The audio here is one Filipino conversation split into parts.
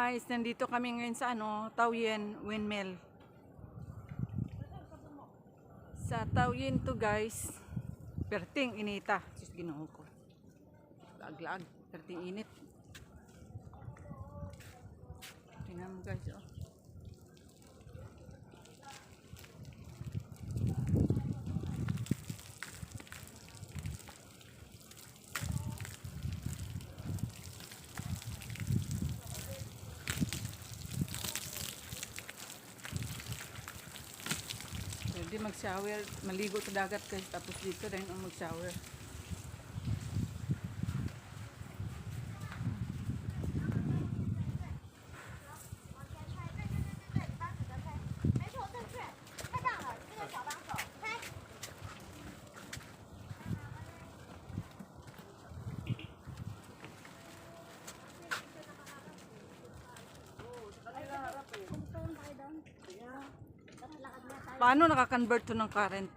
guys, nandito kami ngayon sa Taoyuan Windmill. Sa Taoyuan to guys. Perting inita. Sus Ginoo ko. Laag-laag, perting init. Tingnan mo guys, oh. Pwede mag-shower, maligo sa dagat guys, tapos dito rin ang mag-shower. Paano nakakonvert to ng current?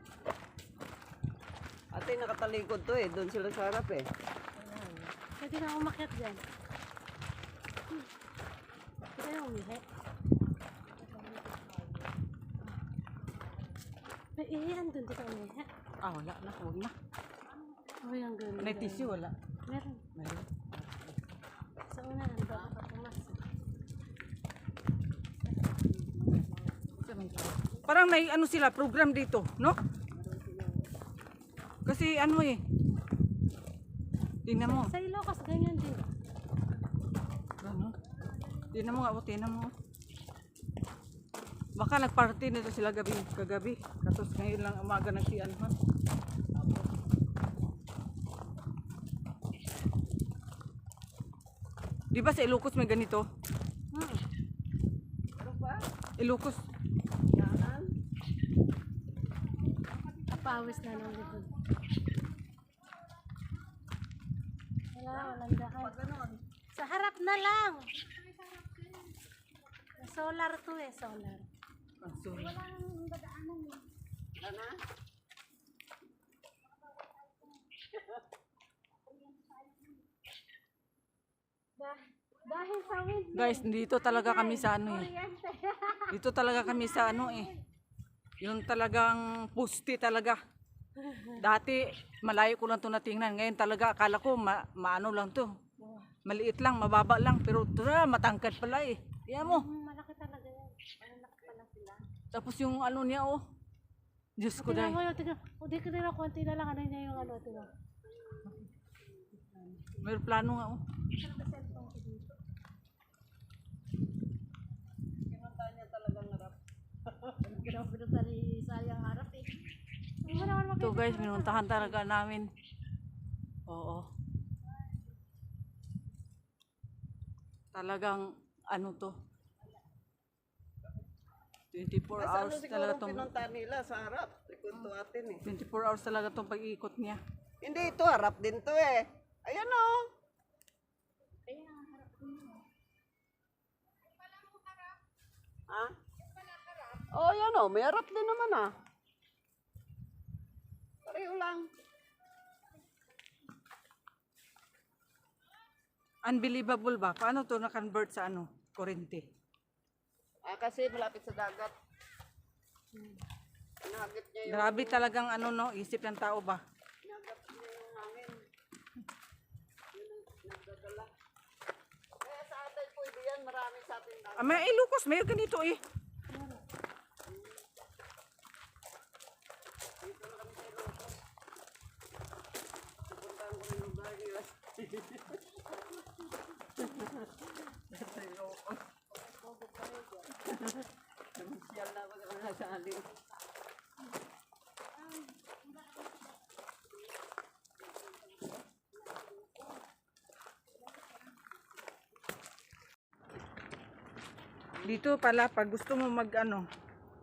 Ate, nakatalikod to eh. Doon sila sa harap eh. Pwede na umakyat dyan. Pwede na umihi. Ihihan doon dito umihi. Ah, wala na. Huwag na. Oh, yung gano'n. May tissue, wala. Meron. Meron. Sa una, nandun ako pumasok. Parang may sila, program dito, no? Kasi tingnan mo. Sa Ilocos, ganyan din. Ano? Tingnan mo nga, tingnan mo. Baka nagparty nito sila kagabi. Tapos ngayon lang umaga nagsianuhan. Di ba sa Ilocos may ganito? Ano ba? Ilocos. Yan. Kapawis na lang dito. Walang daan. Pag ganon. Sa harap na lang. Solar to eh, solar. Walang dadaanan eh. Ano? Dahil sa wind. Guys, dito talaga kami sa Dito talaga kami sa yung talagang pusti talaga. Dati malayo ko lang to natingnan. Ngayon talaga akala ko maano lang to. Maliit lang, mababa lang, pero matangkad pala eh. Tingnan mo. Malaki talaga yan. Malaki pala sila. Tapos yung niya oh. Diyos ko Tingnan dahil. mo yung tingnan. O di ka nila konti na lang. Ano niya yung tingnan. May plano nga oh. Pinunta niya talagang harap. Pinunta ni Sayang harap eh. Ito guys, minuntahan talaga namin. Oo. Talagang to. 24 hours talaga tong pinunta nila sa harap. Likod to atin eh. 24 hours talaga tong pag-iikot niya. Hindi, ito harap din to eh. Ayan o. Ha? Oh, yan o. May harap din naman ah. Pareho lang. Unbelievable ba? Paano to na-convert sa kurente? Ah, kasi malapit sa dagat. Inagip niya yung... Grabe talagang isip ng tao ba? Inagip niya yung hangin. Yun ang nagdadala. Kaya sa atin pwede yan. Marami sa atin dagat. Ah, may Ilocos, may ganito eh. Dito na kami sa Ilocos. Pupuntahan ko rin yung bahay nila. Sa Ilocos. Namasyal na ako sa mga sali. Dito pala, pag gusto mo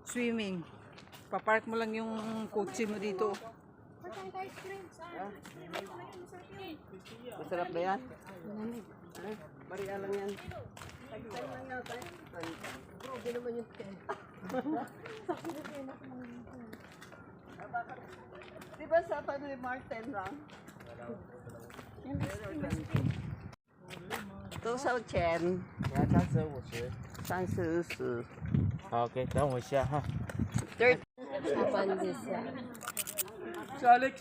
swimming, papark mo lang yung kotse mo dito. Masarap ba yan? Bariya lang yan. Tagtay lang yata. Grabe naman yung ten. Diba sa Family Mart 10 lang? 多少钱？给他30、50。 30、50。好，OK，等我一下哈。 Abandis siya. Si Alex.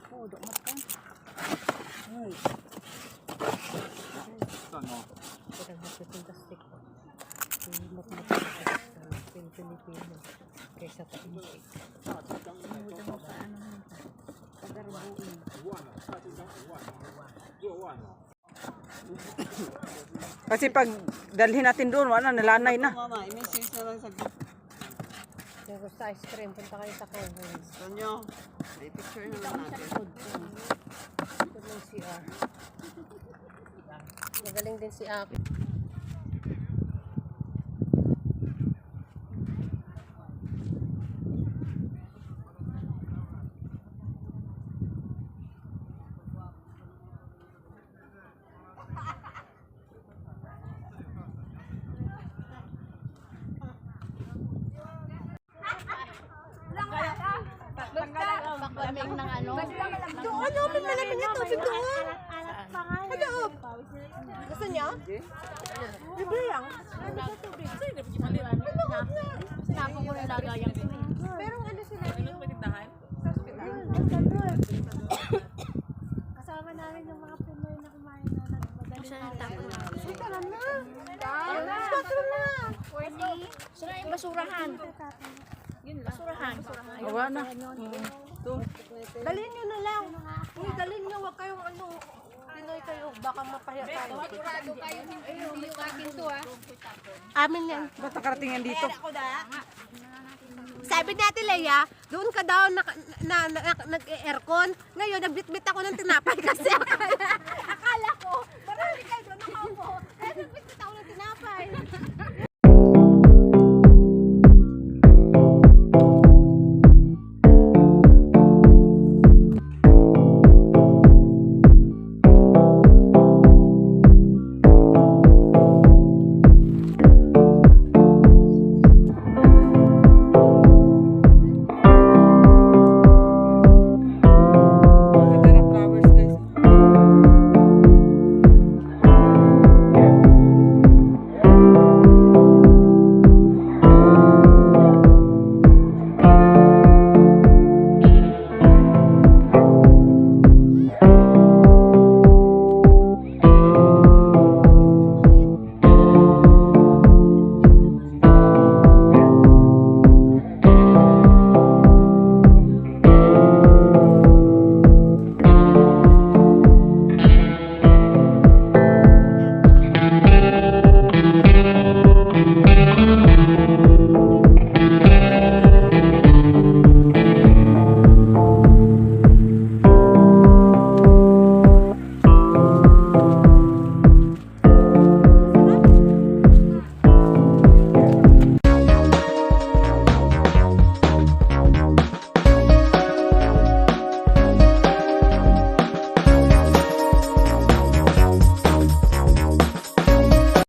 Pudo mo pa. Kita gusto yung plastic ko. Simot mo pa sa Pilipino. Kaysa pa hindi. Pudo mo pa ano mo pa. Pagarbuin. Kasi pag dalhin natin doon, wala, nalanay na. Mama, i-message na lang sa group. Kung gusto ice cream, punta kayo sa Kevin's. Gusto nyo? I-picture na lang natin. Ito lang CR. Magaling din si Aki. Pagpaming ng ano? Doon, may malamig ito. Doon. Doon. Gusto niyo? Libre lang. Sinabi ko na lagayan ko. Pero ano sila? Ano patindahan? Kasama namin yung mga Pinoy na kumain na nagmadaling kain. Tara na. Tara na. Sira yung basurahan. Yun lang. Basurahan. Wala na. Dalhin nyo na lang. Uy, dalhin nyo. Huwag kayong ano. Pinoy kayo. Baka mapahiya tayo. Sigurado kayo. Hindi yung akin to Amin yan. Ba't nakarating yan dito? Sabi natin, Leia, doon ka daw nag-aircon. Ngayon, nagbitbit ako ng tinapay kasi